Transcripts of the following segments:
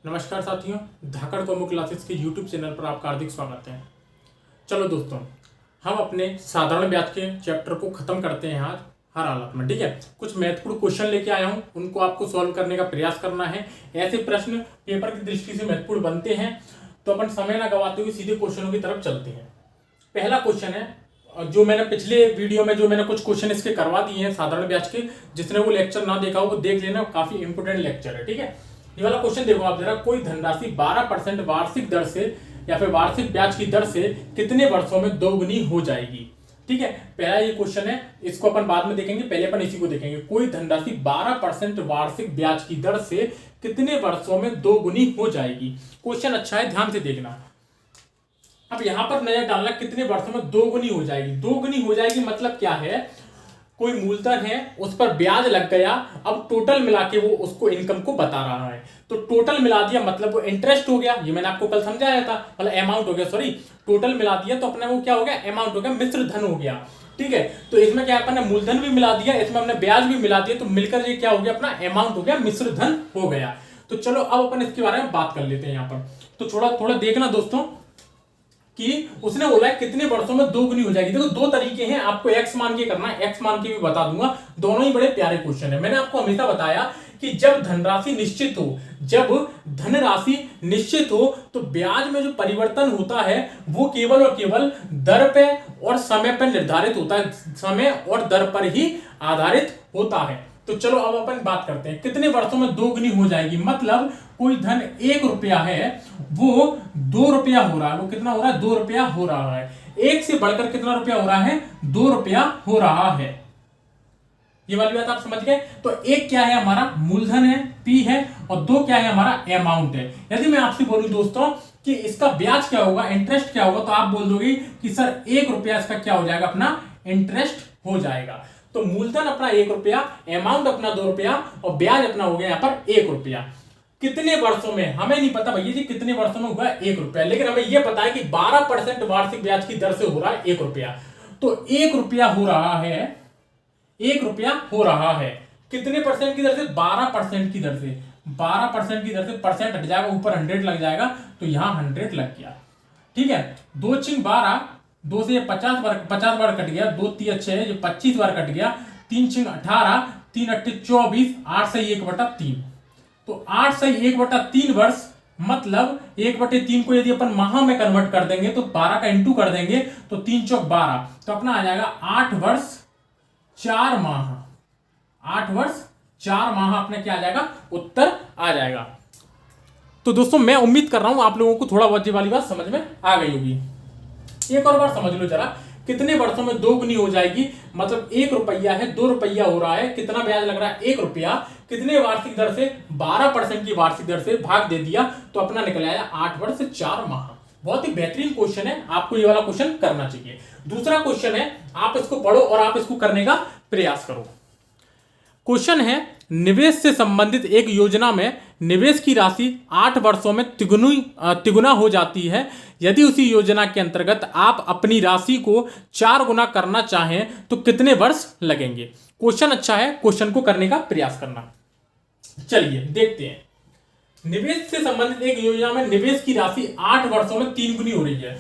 नमस्कार साथियों, धाकड़ कॉमो क्लासेस के यूट्यूब चैनल पर आपका हार्दिक स्वागत है। चलो दोस्तों, हम अपने साधारण ब्याज के चैप्टर को खत्म करते हैं आज हर हालत में। ठीक है, कुछ महत्वपूर्ण क्वेश्चन लेके आया हूं, उनको आपको सॉल्व करने का प्रयास करना है। ऐसे प्रश्न पेपर की दृष्टि से महत्वपूर्ण बनते हैं, तो अपन समय ना गवाते हुए सीधे क्वेश्चनों की तरफ चलते हैं। पहला क्वेश्चन है, जो मैंने पिछले वीडियो में जो मैंने कुछ क्वेश्चन इसके करवा दिए हैं साधारण ब्याज के, जिसने वो लेक्चर ना देखा हो वो देख लेना, काफी इंपोर्टेंट लेक्चर है। ठीक है, ये वाला क्वेश्चन देखो आप जरा। कोई धनराशि 12% वार्षिक दर से या फिर वार्षिक ब्याज की दर से कितने वर्षों में दोगुनी हो जाएगी। ठीक है, पहला ये क्वेश्चन है, इसको अपन बाद में देखेंगे, पहले अपन इसी को देखेंगे। कोई धनराशि 12% वार्षिक ब्याज की दर से कितने वर्षों में दोगुनी हो जाएगी। क्वेश्चन अच्छा है, ध्यान से देखना। अब यहां पर नजर डालना, कितने वर्षों में दोगुनी हो जाएगी। दोगुनी हो जाएगी मतलब क्या है, कोई मूलधन है, उस पर ब्याज लग गया, अब टोटल मिला के वो उसको इनकम को बता रहा है, तो टोटल मिला दिया मतलब वो इंटरेस्ट हो गया। ये मैंने आपको कल समझाया था, मतलब अमाउंट हो गया, सॉरी टोटल मिला दिया तो अपने वो क्या हो गया, अमाउंट हो गया, मिश्र धन हो गया। ठीक है, तो इसमें क्या अपन ने मूलधन भी मिला दिया, इसमें हमने ब्याज भी मिला दिया, तो मिलकर ये क्या हो गया, अपना अमाउंट हो गया, मिश्र धन हो गया। तो चलो अब अपन इसके बारे में बात कर लेते हैं यहाँ पर। तो थोड़ा देखना दोस्तों कि उसने बोला है कितने वर्षों में दोगुनी हो जाएगी। देखो दो तरीके हैं, आपको एक्स मान के करना है, एक्स मान के भी बता दूंगा। दोनों ही बड़े प्यारे क्वेश्चन है। मैंने आपको हमेशा बताया कि जब धनराशि निश्चित हो, जब धनराशि निश्चित हो तो ब्याज में जो परिवर्तन होता है वो केवल और केवल दर पे और समय पर निर्धारित होता है, समय और दर पर ही आधारित होता है। तो चलो अब अपन बात करते हैं कितने वर्षों में दोगुनी हो जाएगी। मतलब कोई धन 1 रुपया है, वो 2 रुपया हो रहा है। वो कितना हो रहा है, 2 रुपया हो रहा है। एक से बढ़कर कितना रुपया हो रहा है, 2 रुपया हो रहा है। ये वाली बात आप समझ गए। तो एक क्या है, हमारा मूलधन है, पी है, और 2 क्या है, हमारा अमाउंट है। यदि मैं आपसे बोलूं दोस्तों कि इसका ब्याज क्या होगा, इंटरेस्ट क्या होगा, तो आप बोल दोगे कि सर 1 रुपया इसका क्या हो जाएगा, अपना इंटरेस्ट हो जाएगा। तो मूलधन अपना 1 रुपया, अमाउंट अपना 2 रुपया और ब्याज अपना हो गया यहाँ पर 1 रुपया। कितने वर्षों में हमें नहीं पता भैया जी, कितने वर्षों में हुआ 1 रुपया, लेकिन हमें यह पता है कि 12% वार्षिक ब्याज की दर से हो रहा है 1 रुपया। तो 1 रुपया हो रहा है, 1 रुपया हो रहा है कितने परसेंट की दर से, 12% की दर से। 12% की दर से परसेंट हट जाएगा, ऊपर 100 लग जाएगा, तो यहां 100 लग गया। ठीक है, 2 छिंग 12, 2 से 50 बार कट गया, 2 3 6 जो 25 बार कट गया, 3 छिंग 18, 3 8 24, 8 से 1/3। तो 8 से 1/3 वर्ष, मतलब 1/3 को यदि अपन माह में कन्वर्ट कर देंगे तो 12 का इंटू कर देंगे तो 3 चौक 12, तो अपना आ जाएगा 8 वर्ष 4 माह। 8 वर्ष 4 माह अपने क्या आ जाएगा, उत्तर आ जाएगा। तो दोस्तों मैं उम्मीद कर रहा हूं आप लोगों को थोड़ा बहुत ये वाली बात समझ में आ गई होगी। एक और बार समझ लो जरा, कितने वर्षों में दोगुनी हो जाएगी। मतलब 1 रुपया है, 2 रुपया हो रहा है, कितना ब्याज लग रहा है, 1 रुपया, कितने वार्षिक दर से, 12% की वार्षिक दर से भाग दे दिया तो अपना निकल आया 8 वर्ष 4 माह। बहुत ही बेहतरीन क्वेश्चन है, आपको ये वाला क्वेश्चन करना चाहिए। दूसरा क्वेश्चन है, आप इसको पढ़ो और आप इसको करने का प्रयास करो। क्वेश्चन है, निवेश से संबंधित एक योजना में निवेश की राशि 8 वर्षों में तिगुना हो जाती है। यदि उसी योजना के अंतर्गत आप अपनी राशि को 4 गुना करना चाहें तो कितने वर्ष लगेंगे। क्वेश्चन अच्छा है, क्वेश्चन को करने का प्रयास करना। चलिए देखते हैं। निवेश से संबंधित एक योजना में निवेश की राशि 8 वर्षों में 3 गुनी हो रही है।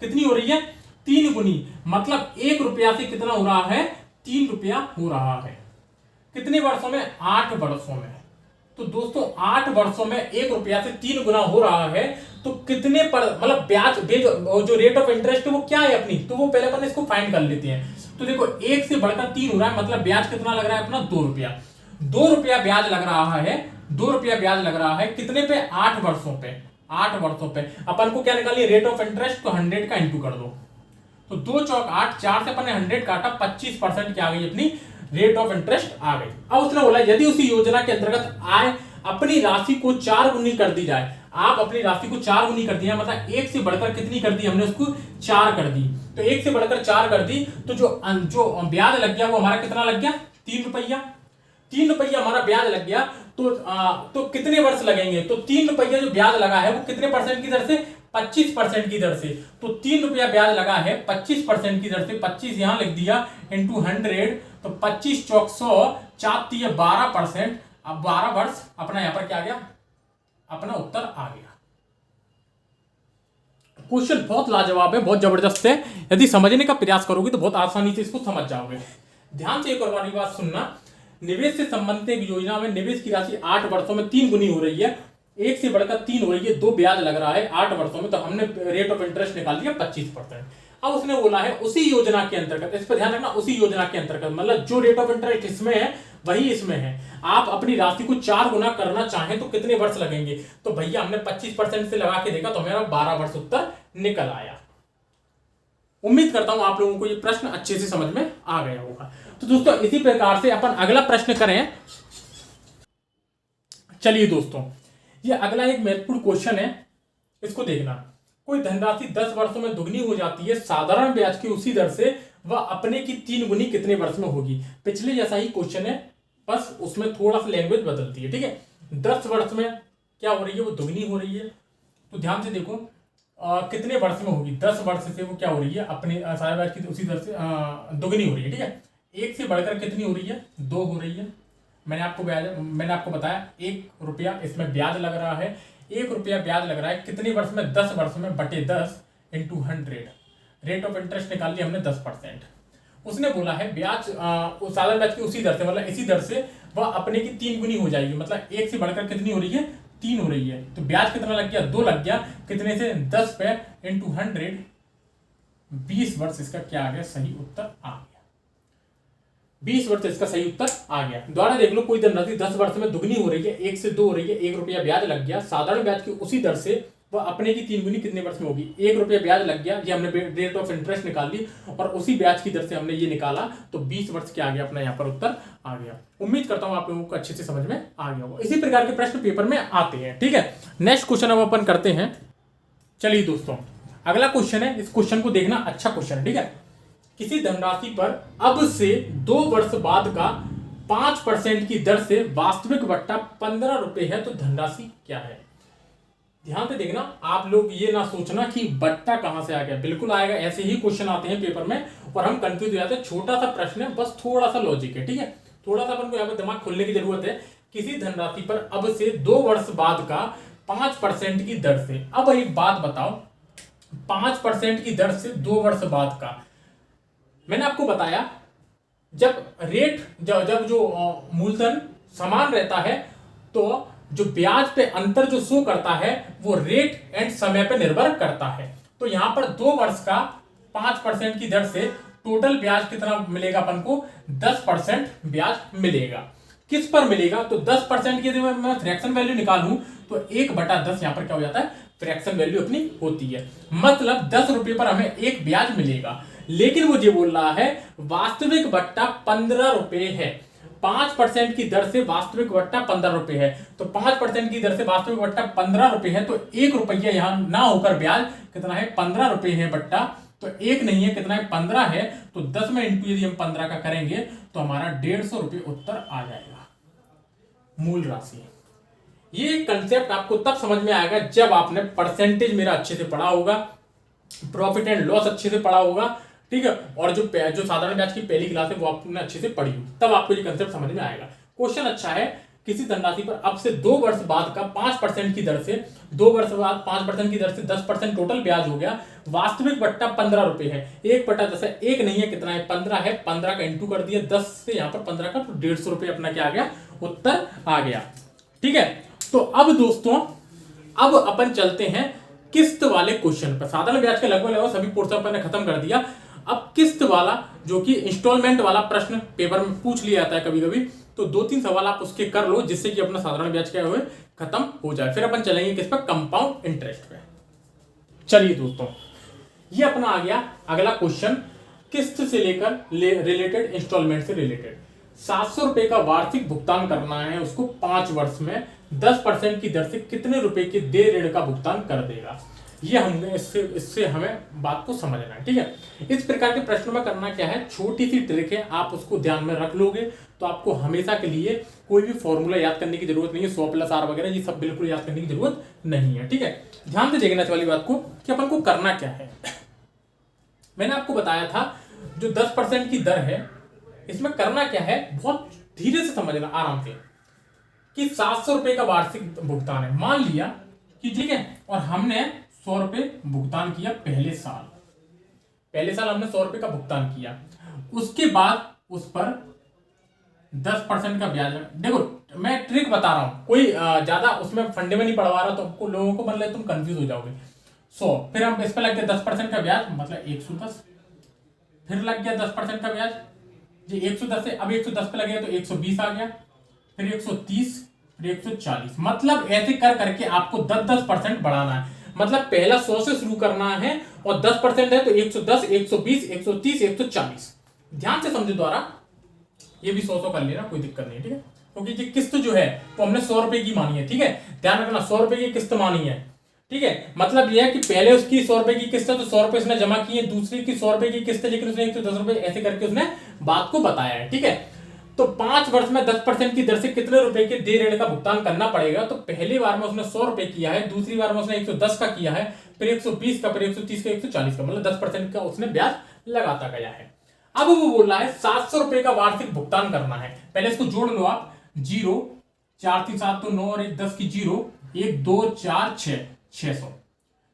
कितनी हो रही है, 3 गुनी। मतलब 1 रुपया से कितना हो रहा है, 3 रुपया हो रहा है। कितने वर्षों में, 8 वर्षों में। तो दोस्तों 8 वर्षों में 1 रुपया से 3 गुना हो रहा है, तो कितने पर, मतलब ब्याज जो रेट ऑफ इंटरेस्ट है वो क्या है अपनी, तो वो पहले अपन इसको फाइंड कर लेते हैं। तो देखो 1 से बढ़कर 3 हो रहा है, मतलब ब्याज कितना लग रहा है अपना, 2 रुपया। 2 रुपया ब्याज लग रहा है, 2 रुपया ब्याज लग रहा है, कितने पे, 8 वर्षों पे। 8 वर्षों पे अपन को क्या निकालिए, रेट ऑफ इंटरेस्ट, तो 100 का इंटू कर दो, तो 2 चौक 8, 4 से अपन ने 100 काटा, 25% की आ गई अपनी रेट ऑफ इंटरेस्ट आ गई। अब उसने बोला यदि उसी योजना के अंतर्गत आय अपनी राशि को 4 गुनी कर दी जाए, आप अपनी राशि को 4 गुनी कर दिया, मतलब 1 से बढ़कर कितनी कर दी हमने, उसको 4 कर दी। तो 1 से बढ़कर 4 कर दी, तो जो ब्याज लग गया वो हमारा कितना लग गया, 3 रुपया। 3 रुपया हमारा ब्याज लग गया, तो कितने वर्ष लगेंगे, तो 3 रुपया जो ब्याज लगा है वो कितने परसेंट की दर से, 25% की दर से। तो 3 रुपया ब्याज लगा है 25% की दर से, 25 यहां लिख दिया इंटू 100, तो 25 चौक 100, 4 12%। अब 12 वर्ष अपना यहां पर क्या आ गया, अपना उत्तर आ गया। क्वेश्चन बहुत लाजवाब है, बहुत जबरदस्त है। यदि समझने का प्रयास करोगे तो बहुत आसानी से इसको समझ जाओगे। ध्यान से एक और बारी बात सुनना। निवेश से संबंधित एक योजना में निवेश की राशि 8 वर्षों में 3 गुनी हो रही है, एक से बढ़कर 3 हो रही है, 2 ब्याज लग रहा है 8 वर्षों में, तो हमने रेट ऑफ इंटरेस्ट निकाल दिया 25%। अब उसने बोला है उसी योजना के अंतर्गत, इस पर ध्यान रखना, उसी योजना के अंतर्गत, मतलब जो रेट ऑफ इंटरेस्ट इसमें है वही इसमें है, आप अपनी राशि को 4 गुना करना चाहें तो कितने वर्ष लगेंगे? तो भैया हमने 25% से लगा के देखा तो मेरा 12 वर्ष उत्तर निकल आया। उम्मीद करता हूं आप लोगों को ये प्रश्न अच्छे से समझ में आ गया होगा। तो दोस्तों इसी प्रकार से अपन अगला प्रश्न करें। चलिए दोस्तों, ये अगला एक महत्वपूर्ण क्वेश्चन है, इसको देखना। कोई धनराशि 10 वर्षों में दुगनी हो जाती है साधारण ब्याज की उसी दर से, वह अपने की 3 गुनी कितने वर्ष में होगी? पिछले जैसा ही क्वेश्चन है, बस उसमें थोड़ा सा लैंग्वेज बदलती है, ठीक है। 10 वर्ष में क्या हो रही है? वो दुगनी हो रही है। तो ध्यान से देखो कितने वर्ष में होगी? 10 वर्ष से वो क्या हो रही है? अपने साधारण ब्याज की उसी दर से दुगनी हो रही है, ठीक है। एक से बढ़कर कितनी हो रही है? 2 हो रही है। मैंने आपको बताया 1 रुपया इसमें ब्याज लग रहा है, 1 रुपया ब्याज लग रहा है कितने वर्ष में? 10 वर्ष में, बटे 10 इंटू 100। रेट ऑफ इंटरेस्ट निकाल लिया हमने 10%। उसने बोला है ब्याज साधारण ब्याज की उसी दर से, मतलब इसी दर से वह अपने की 3 गुनी हो जाएगी, मतलब 1 से बढ़कर कितनी हो रही है? 3 हो रही है। तो ब्याज कितना लग गया? 2 लग गया। कितने से? 10 पे इंटू 100, 20 वर्ष इसका क्या आ गया? सही उत्तर आ गया। 20 वर्ष इसका सही उत्तर आ गया। दोबारा देख लो, कोई धनराशि 10 वर्ष में दुगनी हो रही है, 1 से 2 हो रही है, 1 रुपया ब्याज लग गया, साधारण ब्याज की उसी दर से वह अपने की 3 गुनी कितने वर्ष में होगी? 1 रुपया ब्याज लग गया, ये हमने रेट ऑफ इंटरेस्ट निकाल ली और उसी ब्याज की दर से हमने ये निकाला, तो 20 वर्ष क्या आ गया? अपना यहाँ पर उत्तर आ गया। उम्मीद करता हूं आप लोगों को अच्छे से समझ में आ गया होगा। इसी प्रकार के प्रश्न पेपर में आते हैं, ठीक है। नेक्स्ट क्वेश्चन अब अपन करते हैं। चलिए दोस्तों, अगला क्वेश्चन है, इस क्वेश्चन को देखना, अच्छा क्वेश्चन है, ठीक है। किसी धनराशि पर अब से 2 वर्ष बाद का 5% की दर से वास्तविक बट्टा 15 रुपए है, तो धनराशि क्या है? ध्यान से देखना, आप लोग ये ना सोचना कि बट्टा कहां से आ गया, बिल्कुल आएगा। ऐसे ही क्वेश्चन आते हैं पेपर में और हम कंफ्यूज हो जाते हैं। छोटा सा प्रश्न है, बस थोड़ा सा लॉजिक है, ठीक है। थोड़ा सा अपन को यहाँ पर दिमाग खोलने की जरूरत है। किसी धनराशि पर अब से 2 वर्ष बाद का 5% की दर से, अब एक बात बताओ, 5% की दर से 2 वर्ष बाद का, मैंने आपको बताया जब जो मूलधन समान रहता है तो जो ब्याज पे अंतर जो शो करता है वो रेट एंड समय पे निर्भर करता है। तो यहां पर 2 वर्ष का 5% की दर से टोटल ब्याज कितना मिलेगा अपन को? 10% ब्याज मिलेगा। किस पर मिलेगा? तो 10% की यदि मैं फ्रैक्शन वैल्यू निकालूं तो 1/10 यहां पर क्या हो जाता है? फ्रैक्शन वैल्यू अपनी होती है। मतलब 10 रुपए पर हमें 1 ब्याज मिलेगा, लेकिन वो ये बोल रहा है वास्तविक बट्टा 15 रुपए है। 5% की दर से वास्तविक बट्टा 15 रुपए है, तो 5% की दर से वास्तविक बट्टा 15 रुपए है, तो 1 रुपया यहां ना होकर ब्याज कितना है? 15 रुपए है बट्टा, तो 1 नहीं है, कितना है? 15 है। तो 10 में इंटू यदि हम 15 का करेंगे तो हमारा 150 रुपए उत्तर आ जाएगा, मूल राशि। ये कंसेप्ट आपको तब समझ में आएगा जब आपने परसेंटेज मेरा अच्छे से पढ़ा होगा, प्रॉफिट एंड लॉस अच्छे से पढ़ा होगा, ठीक है, और जो साधारण ब्याज की पहली क्लास है वो आपने अच्छे से पढ़ी हो, तब आपको ये कंसेप्ट समझ में आएगा। क्वेश्चन अच्छा है। किसी धनराशि पर अब से 2 वर्ष बाद का 5% की दर से, 2 वर्ष बाद 5% की दर से 10% टोटल ब्याज हो गया, वास्तविक बट्टा 15 रुपए है। 1/10 है, 1 नहीं है, कितना है? 15 है। 15 का इंटू कर दिया 10 से, यहां पर 15 का, तो 150 रुपए अपना क्या आ गया? उत्तर आ गया, ठीक है। तो अब दोस्तों, अब अपन चलते हैं किस्त वाले क्वेश्चन पर। साधारण ब्याज के लगभग सभी पोर्शन अपन ने खत्म कर दिया। अब किस्त वाला, जो कि इंस्टॉलमेंट वाला प्रश्न पेपर में पूछ लिया जाता है कभी कभी, तो 2-3 सवाल आप उसके कर लो, जिससे कि अपना साधारण ब्याज क्या हुए खत्म हो जाए। फिर अपन चलेंगे किस पर? कंपाउंड इंटरेस्ट पे। चलिए दोस्तों, ये अपना आ गया अगला क्वेश्चन, किस्त से लेकर रिलेटेड, इंस्टॉलमेंट से रिलेटेड। 700 रुपए का वार्षिक भुगतान करना है उसको 5 वर्ष में, 10% की दर से कितने रुपए के देय ऋण का भुगतान कर देगा? ये हमने इससे हमें बात को समझना है, ठीक है। इस प्रकार के प्रश्नों में करना क्या है, छोटी सी ट्रिक है, आप उसको ध्यान में रख लोगे तो आपको हमेशा के लिए कोई भी फॉर्मूला याद करने की जरूरत नहीं है। 100+R वगैरह ये सब बिल्कुल याद करने की जरूरत नहीं है, ठीक है। ध्यान से देखना इस वाली बात को कि अपन को करना क्या है। मैंने आपको बताया था जो 10% की दर है, इसमें करना क्या है, बहुत धीरे से समझना, आराम से। कि 700 रुपए का वार्षिक भुगतान है, मान लिया कि ठीक है, और हमने 100 रुपए भुगतान किया पहले साल हमने 100 रुपए का भुगतान किया, उसके बाद उस पर 10% का ब्याज। देखो मैं ट्रिक बता रहा हूं, कोई ज्यादा उसमें फंडे में नहीं पढ़वा रहा, तो लोगों को मतलब तुम कंफ्यूज हो जाओगे। 100 फिर हम इस पर लग गया 10% का ब्याज, मतलब 110, फिर लग गया 10% का ब्याज जी 110 से, अब 110 पे लगे तो 120 आ गया, फिर 130, फिर 140, मतलब ऐसे कर करके आपको 10% बढ़ाना है। मतलब पहला 100 से शुरू करना है और 10% है तो 110, 120, 130, 140। ध्यान से समझो द्वारा, ये भी 100 कर लेना, कोई दिक्कत नहीं, ठीक है, क्योंकि ये किस्त जो है वो हमने 100 रुपए की मानी है, ठीक है, ध्यान रखना 100 रुपए की किस्त मानी है, ठीक है। मतलब यह है कि पहले उसकी 100 रुपए की किस्त है तो 100 रुपए उसने जमा किए, दूसरी की 100 रुपए की किस्त है लेकिन उसने 110 रुपए, ऐसे करके उसने बात को बताया है, ठीक है। तो 5 वर्ष में 10% की दर से कितने रुपए के देय ऋण का भुगतान करना पड़ेगा? तो पहली बार में उसने 100 रुपए किया है, दूसरी बार में उसने 110 का किया है, फिर 120 का, फिर 130 का, 140 का, मतलब 10% का उसने ब्याज लगाता गया है। अब वो बोल रहा है 700 रुपए का वार्षिक भुगतान करना है। पहले इसको जोड़ लो आप, 0 4 3 7 तो 9 और 1 10 की 0, 1 2 4 6,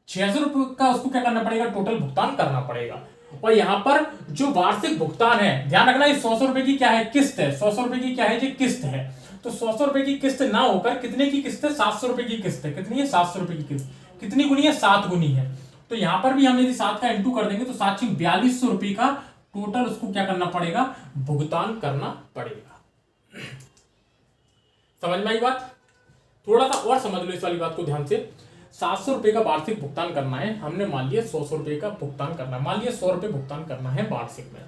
600 रुपए का उसको क्या करना पड़ेगा? टोटल भुगतान करना पड़ेगा। और यहां पर जो वार्षिक भुगतान है, ध्यान रखना, ये 100 रुपए की क्या है? किस्त है। 100 रुपए की क्या है? ये किस्त है। तो 100 रुपए की किस्त ना होकर कितने की किस्त है? 700 रुपए की किस्त है। कितनी है? 700 रुपए की किस्त। कितनी गुनी है? 7 गुनी है। तो यहां पर भी हम यदि 7 का इंटू कर देंगे तो 7 4200 रुपए का टोटल उसको क्या करना पड़ेगा? भुगतान करना पड़ेगा। समझ में आई बात? थोड़ा सा और समझ लो इस वाली बात को ध्यान से। 700 रुपए का वार्षिक भुगतान करना है, हमने मान लिया 100 रुपए का भुगतान करना है, मान लिया 100 रुपए भुगतान करना है वार्षिक में,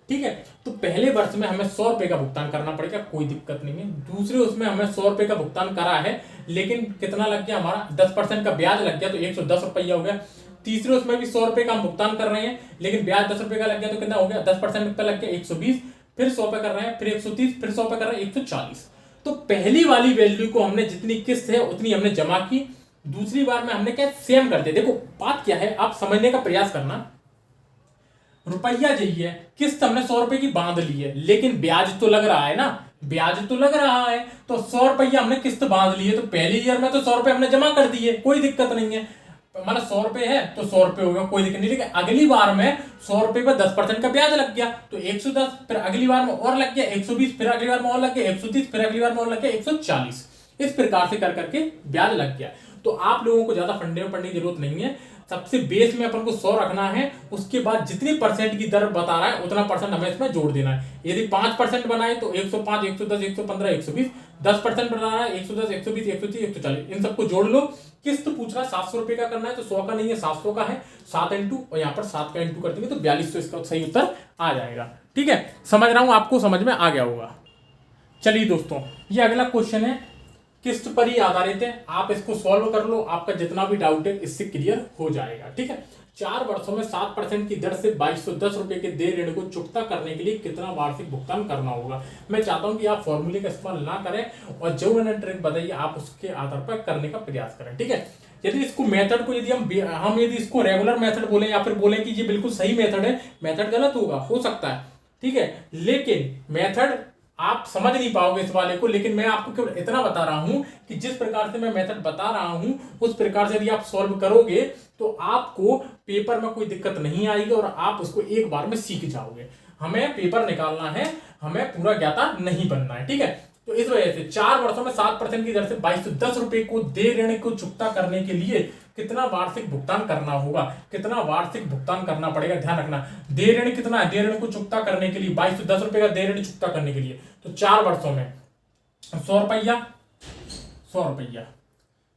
ठीक है। तो पहले वर्ष में हमें 100 रुपए का भुगतान करना पड़ेगा, कोई दिक्कत नहीं है। दूसरे उसमें हमें 100 रुपए का भुगतान करा है, लेकिन कितना लग गया हमारा? 10% का ब्याज लग गया, तो 110 रुपया हो गया। तीसरे उसमें भी 100 रुपए का हम भुगतान कर रहे हैं, लेकिन ब्याज 10 रुपए का लग गया, तो कितना हो गया? 10% पे लग गया 120, फिर 100 पे कर रहे हैं, फिर 130, फिर 100 पे कर रहे हैं 140। तो पहली वाली वैल्यू को हमने जितनी किस्त है उतनी हमने जमा की, दूसरी बार में हमने क्या सेम कर दिया। देखो बात क्या है, आप समझने का प्रयास करना। रुपया यही है, किस्त हमने 100 रुपए की बांध ली है, लेकिन ब्याज तो लग रहा है ना, ब्याज तो लग रहा है। तो 100 रुपया हमने किस्त बांध ली है, तो पहली ईयर में तो 100 रुपए हमने जमा कर दिए, कोई दिक्कत नहीं है। मतलब 100 रुपए है तो 100 रुपए हो गया, कोई दिक्कत नहीं। लेकिन अगली बार में 100 रुपए पर 10% का ब्याज लग गया, तो 110, फिर अगली बार में और लग गया 120, फिर अगली बार में और लग गया 130, फिर अगली बार में और लग गया 140। इस प्रकार से कर करके ब्याज लग गया। तो आप लोगों को ज्यादा फंडे में पढ़ने की जरूरत नहीं है, सबसे बेस में अपन को 100 रखना है, उसके बाद जितनी परसेंट की दर बता रहा है उतना परसेंट हमें इसमें जोड़ देना है। यदि 5% बनाए तो 105, 110, 115, 120, 10% बनाना है 110, 120, 130, 140, इन सबको जोड़ लो। किस्त पूछ रहा है 700 रुपए का करना है, तो 100 का नहीं है 700 का है, 7 इंटू, और यहाँ पर 7 का इंटू कर देंगे तो 4200 इसका सही उत्तर आ जाएगा। ठीक है, समझ रहा हूं आपको समझ में आ गया होगा। चलिए दोस्तों, ये अगला क्वेश्चन है, किस्त पर ही आधारित है, आप इसको सॉल्व कर लो, आपका जितना भी डाउट है इससे क्लियर हो जाएगा। ठीक है, 4 वर्षों में 7% की दर से 2210 रुपए के देय ऋण को चुकता करने के लिए कितना वार्षिक भुगतान करना होगा। मैं चाहता हूं कि आप फॉर्मूले का इस्तेमाल ना करें और जो मैंने ट्रिक बताई आप उसके आधार पर करने का प्रयास करें। ठीक है, यदि इसको मेथड को यदि हम यदि इसको रेगुलर मेथड बोले या फिर बोले कि ये बिल्कुल सही मेथड है, मेथड गलत होगा, हो सकता है, ठीक है, लेकिन मेथड आप समझ नहीं पाओगे इस वाले को। लेकिन मैं आपको केवल इतना बता रहा हूं कि जिस प्रकार से मैं मेथड बता रहा हूं उस प्रकार से यदि आप सॉल्व करोगे तो आपको पेपर में कोई दिक्कत नहीं आएगी और आप उसको एक बार में सीख जाओगे। हमें पेपर निकालना है, हमें पूरा ज्ञाता नहीं बनना है। ठीक है, तो इस वजह से 4 वर्षों में 7% की दर से 2210 रुपए को देय ऋण को चुकता करने के लिए कितना वार्षिक भुगतान करना होगा, कितना वार्षिक भुगतान करना पड़ेगा। ध्यान रखना, देय ऋण कितना है, देय ऋण को चुकता करने के लिए 2210 रुपए का देय ऋण चुकता करने के लिए, तो 4 वर्षों में 100 रुपया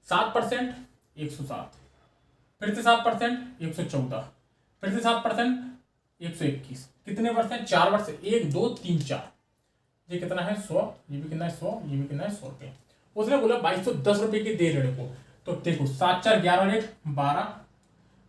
7% 107, फिर से 7% 114, फिर से 7% 121। कितने वर्ष है? 4 वर्ष, 1 2 3 4। ये कितना है? 100, ये भी कितना है? 100, ये भी कितना है? 100 रुपए। उसने बोला 2210 रुपए के देय ऋण को, तो देखो 7 4 11 और 1 12,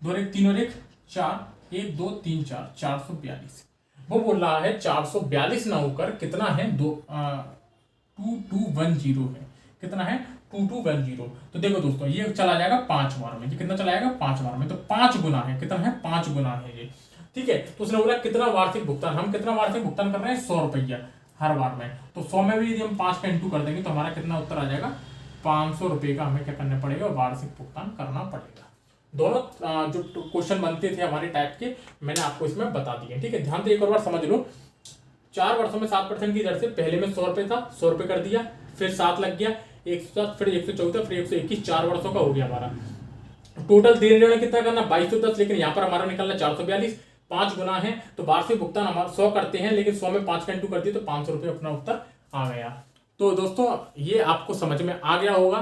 2 1 3 और 1 4, 1 2 3 4, 442। वो बोल रहा है 442 ना होकर कितना है? 2210 है। कितना है? 2210। तो देखो दोस्तों, ये चला जाएगा 5 बार में। ये कितना चला जाएगा? 5 बार में, तो 5 गुना है। कितना है? 5 गुना है ये। ठीक है, तो उसने बोला कितना वार्षिक भुगतान, हम कितना वार्षिक भुगतान कर रहे हैं? 100 रुपया। हर बार में। तो 100 में भी यदि हम 5 का इंटू कर देंगे तो हमारा कितना उत्तर आ जाएगा, 500 रुपये का हमें क्या करना पड़ेगा, वार्षिक भुगतान करना पड़ेगा। दोनों जो क्वेश्चन बनते थे हमारे टाइप के मैंने आपको इसमें बता दिए। ठीक है, ध्यान से एक और बार समझ लो। 4 वर्षों में 7% की दर से पहले में 100 रुपये था, 100 रुपये कर दिया, फिर 7 लग गया, 107, फिर 114, फिर 121, 4 वर्षों का हो गया हमारा। टोटल देने लेना कितना करना, 2210, लेकिन यहाँ पर हमारा निकलना 442, 5 गुना है तो वार्षिक भुगतान हमारा 100 करते हैं, लेकिन 100 में 5 का इंटू कर दिए तो 500 रुपये अपना उत्तर आ गया। तो दोस्तों ये आपको समझ में आ गया होगा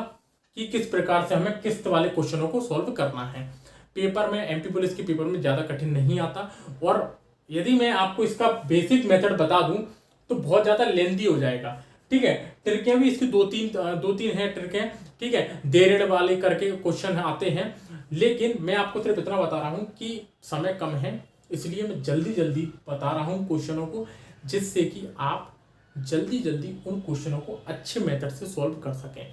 कि किस प्रकार से हमें किस्त वाले क्वेश्चनों को सॉल्व करना है। पेपर में, एमपी पुलिस के पेपर में ज़्यादा कठिन नहीं आता, और यदि मैं आपको इसका बेसिक मेथड बता दूं तो बहुत ज़्यादा लेंदी हो जाएगा। ठीक है, ट्रिकें भी इसकी दो तीन है ट्रिकें। ठीक है, देरेड़ वाले करके क्वेश्चन आते हैं, लेकिन मैं आपको सिर्फ इतना बता रहा हूं कि समय कम है, इसलिए मैं जल्दी जल्दी बता रहा हूं क्वेश्चनों को, जिससे कि आप जल्दी जल्दी उन क्वेश्चनों को अच्छे मेथड से सॉल्व कर सकें।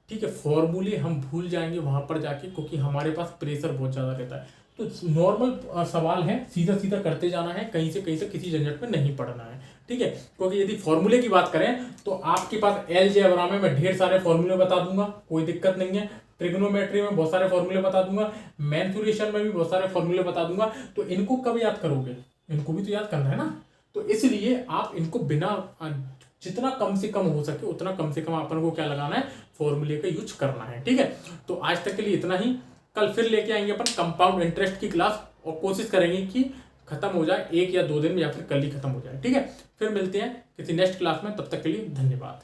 ठीक है, फॉर्मूले हम भूल जाएंगे वहां पर जाके, क्योंकि हमारे पास प्रेशर बहुत ज़्यादा रहता है। तो नॉर्मल सवाल है, सीधा सीधा करते जाना है, कहीं से किसी झंझट में नहीं पड़ना है। ठीक है, क्योंकि यदि फॉर्मूले की बात करें तो आपके पास अलजेब्रा में मैं ढेर सारे फॉर्मूले बता दूंगा, कोई दिक्कत नहीं है। ट्रिग्नोमेट्री में बहुत सारे फॉर्मूले बता दूंगा, मेंसुरेशन में भी बहुत सारे फॉर्मूले बता दूंगा। तो इनको कब याद करोगे, इनको भी तो याद करना है ना। तो इसलिए आप इनको बिना, जितना कम से कम हो सके उतना कम से कम अपन को क्या लगाना है, फॉर्मूले का यूज करना है। ठीक है, तो आज तक के लिए इतना ही। कल फिर लेके आएंगे अपन कंपाउंड इंटरेस्ट की क्लास, और कोशिश करेंगे कि खत्म हो जाए 1 या 2 दिन में, या फिर कल ही खत्म हो जाए। ठीक है, फिर मिलते हैं किसी नेक्स्ट क्लास में, तब तक के लिए धन्यवाद।